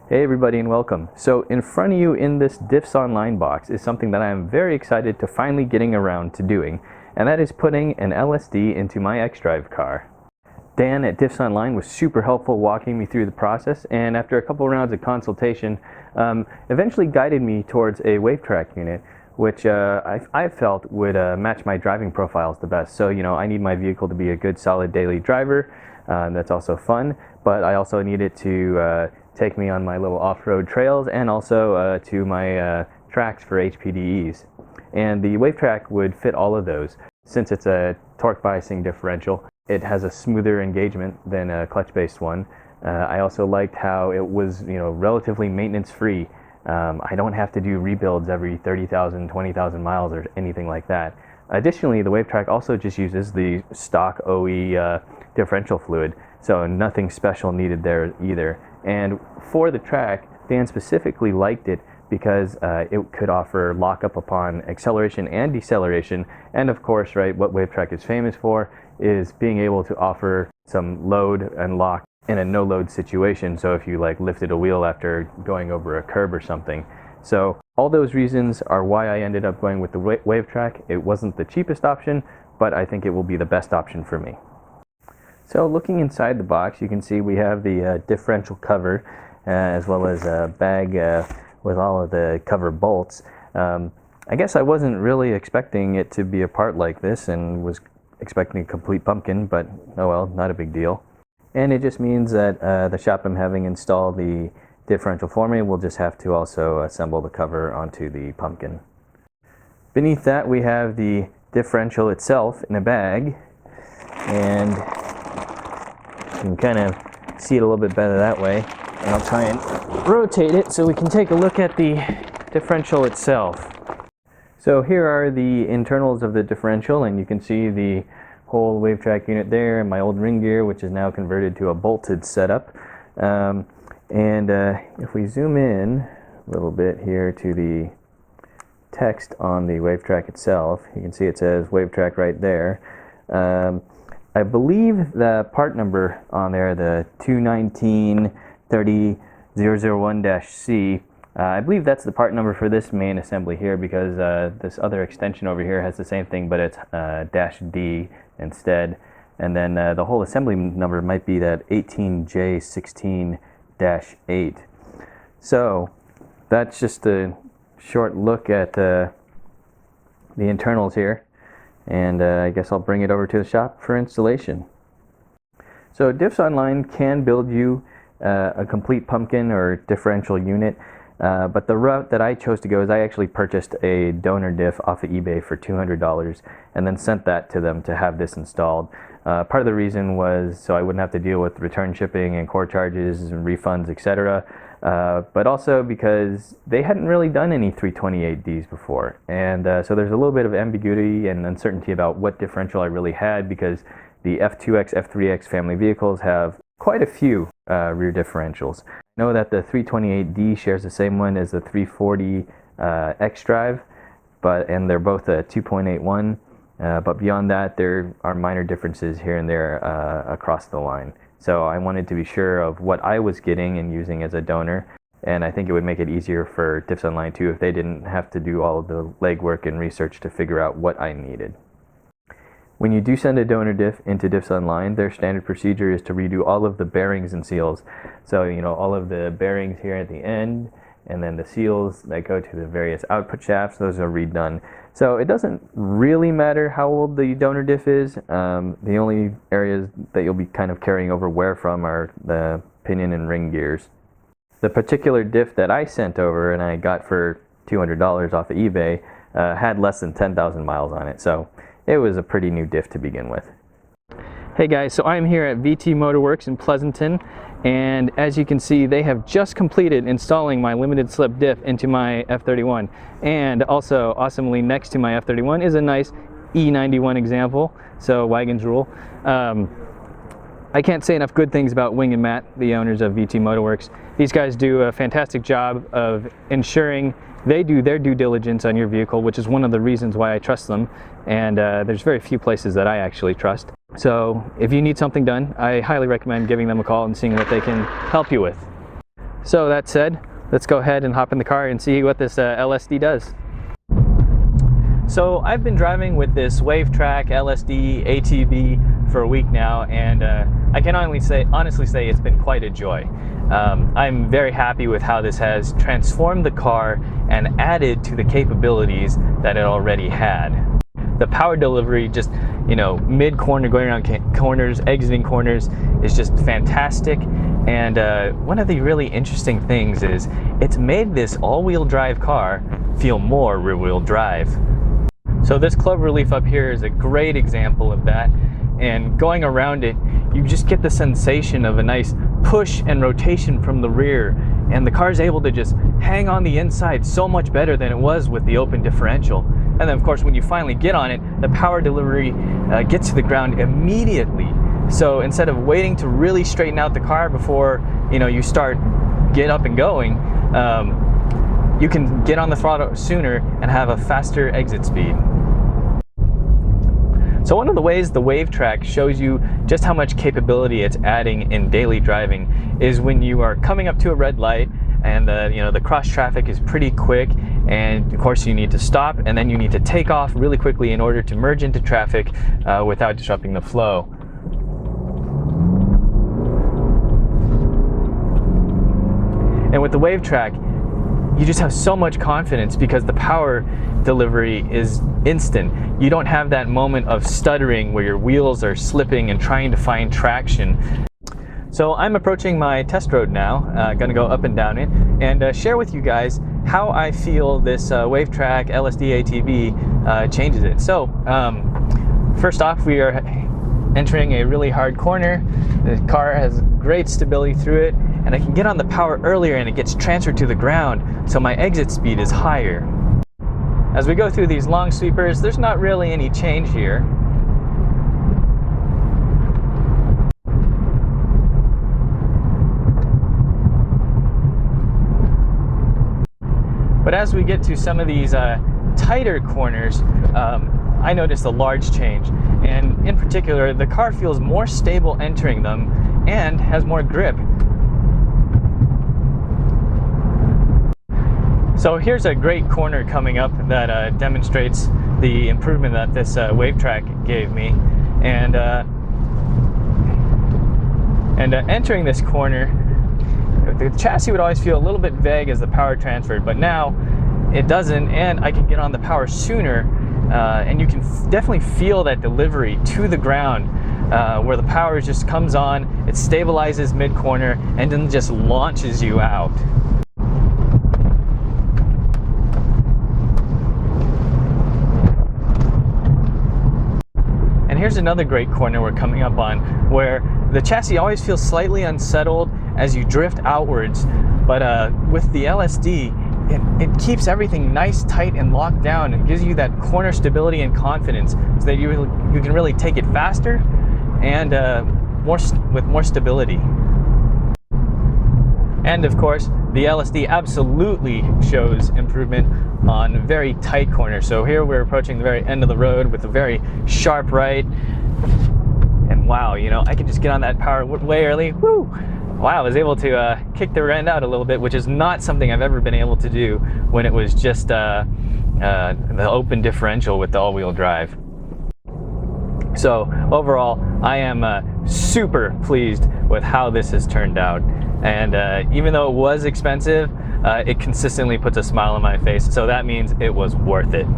Hey everybody and welcome. So in front of you in this Diffsonline box is something that I am very excited to finally getting around to doing, and that is putting an LSD into my xDrive car. Dan at Diffsonline was super helpful walking me through the process, and after a couple rounds of consultation, eventually guided me towards a Wavetrac unit, which I felt would match my driving profiles the best. So, I need my vehicle to be a good solid daily driver that's also fun, but I also need it to take me on my little off-road trails and also to my tracks for HPDEs. And the Wavetrac would fit all of those. Since it's a torque biasing differential, it has a smoother engagement than a clutch-based one. I also liked how it was, relatively maintenance-free. I don't have to do rebuilds every 30,000, 20,000 miles or anything like that. Additionally, the Wavetrac also just uses the stock OE differential fluid, so nothing special needed there either. And for the track, Dan specifically liked it because it could offer lockup upon acceleration and deceleration. And of course, right, what Wavetrac is famous for is being able to offer some load and lock in a no load situation. So if you lifted a wheel after going over a curb or something. So all those reasons are why I ended up going with the Wavetrac. It wasn't the cheapest option, but I think it will be the best option for me. So looking inside the box, you can see we have the differential cover as well as a bag with all of the cover bolts. I guess I wasn't really expecting it to be a part like this and was expecting a complete pumpkin, but oh well, not a big deal. And it just means that the shop I'm having install the differential for me will just have to also assemble the cover onto the pumpkin. Beneath that we have the differential itself in a bag, and you can kind of see it a little bit better that way. And I'll try and rotate it so we can take a look at the differential itself. So here are the internals of the differential, and you can see the whole Wavetrac unit there, and my old ring gear, which is now converted to a bolted setup. If we zoom in a little bit here to the text on the Wavetrac itself, you can see it says Wavetrac right there. I believe the part number on there, the 219-30-001-C, I believe that's the part number for this main assembly here, because this other extension over here has the same thing, but it's -D instead. And then the whole assembly number might be that 18J16-8. So that's just a short look at the internals here. And I guess I'll bring it over to the shop for installation. So Diffsonline can build you a complete pumpkin or differential unit, but the route that I chose to go is I actually purchased a donor diff off of eBay for $200 and then sent that to them to have this installed. Part of the reason was so I wouldn't have to deal with return shipping and core charges and refunds, etc. But also because they hadn't really done any 328Ds before. And so there's a little bit of ambiguity and uncertainty about what differential I really had, because the F2x, F3x family vehicles have quite a few rear differentials. I know that the 328D shares the same one as the 340 xDrive, and they're both a 2.81. But beyond that, there are minor differences here and there across the line. So I wanted to be sure of what I was getting and using as a donor, and I think it would make it easier for Diffsonline too if they didn't have to do all of the legwork and research to figure out what I needed. When you do send a donor diff into Diffsonline, their standard procedure is to redo all of the bearings and seals. So, all of the bearings here at the end, and then the seals that go to the various output shafts, those are redone. So it doesn't really matter how old the donor diff is. The only areas that you'll be kind of carrying over wear from are the pinion and ring gears. The particular diff that I sent over and I got for $200 off of eBay had less than 10,000 miles on it. So it was a pretty new diff to begin with. Hey guys, so I'm here at VT Motorworks in Pleasanton, and as you can see, they have just completed installing my limited slip diff into my F31. And also, awesomely next to my F31 is a nice E91 example, so wagons rule. I can't say enough good things about Wing and Matt, the owners of VT Motorworks. These guys do a fantastic job of ensuring they do their due diligence on your vehicle, which is one of the reasons why I trust them. And there's very few places that I actually trust. So if you need something done, I highly recommend giving them a call and seeing what they can help you with. So that said, let's go ahead and hop in the car and see what this LSD does. So I've been driving with this Wavetrac LSD ATB for a week now, and I can honestly say it's been quite a joy. I'm very happy with how this has transformed the car and added to the capabilities that it already had. The power delivery, just, you know, mid-corner, going around corners, exiting corners, is just fantastic. And one of the really interesting things is it's made this all-wheel drive car feel more rear-wheel drive. So this club relief up here is a great example of that. And going around it, you just get the sensation of a nice push and rotation from the rear, and the car's able to just hang on the inside so much better than it was with the open differential. And then of course when you finally get on it, the power delivery gets to the ground immediately. So instead of waiting to really straighten out the car before, you know, you get up and going, you can get on the throttle sooner and have a faster exit speed. So one of the ways the Wavetrac shows you just how much capability it's adding in daily driving is when you are coming up to a red light and the cross traffic is pretty quick, and of course you need to stop and then you need to take off really quickly in order to merge into traffic without disrupting the flow. And with the Wavetrac, you just have so much confidence because the power delivery is instant. You don't have that moment of stuttering where your wheels are slipping and trying to find traction. So I'm approaching my test road now, gonna go up and down it, and share with you guys how I feel this Wavetrac LSD ATB changes it. So first off, we are entering a really hard corner. The car has great stability through it, and I can get on the power earlier and it gets transferred to the ground, so my exit speed is higher. As we go through these long sweepers, there's not really any change here. But as we get to some of these tighter corners, I noticed a large change. And in particular, the car feels more stable entering them and has more grip. So here's a great corner coming up that demonstrates the improvement that this Wavetrac gave me. And entering this corner, the chassis would always feel a little bit vague as the power transferred, but now it doesn't, and I can get on the power sooner, and you can definitely feel that delivery to the ground where the power just comes on, it stabilizes mid-corner, and then just launches you out. And here's another great corner we're coming up on where the chassis always feels slightly unsettled as you drift outwards, but with the LSD, it keeps everything nice, tight, and locked down, and gives you that corner stability and confidence so that you can really take it faster and with more stability. And of course, the LSD absolutely shows improvement on very tight corners. So here we're approaching the very end of the road with a very sharp right. And wow, you know, I can just get on that power way early. Woo! Wow, I was able to kick the rear end out a little bit, which is not something I've ever been able to do when it was just the open differential with the all-wheel drive. So overall, I am super pleased with how this has turned out. And even though it was expensive, it consistently puts a smile on my face. So that means it was worth it.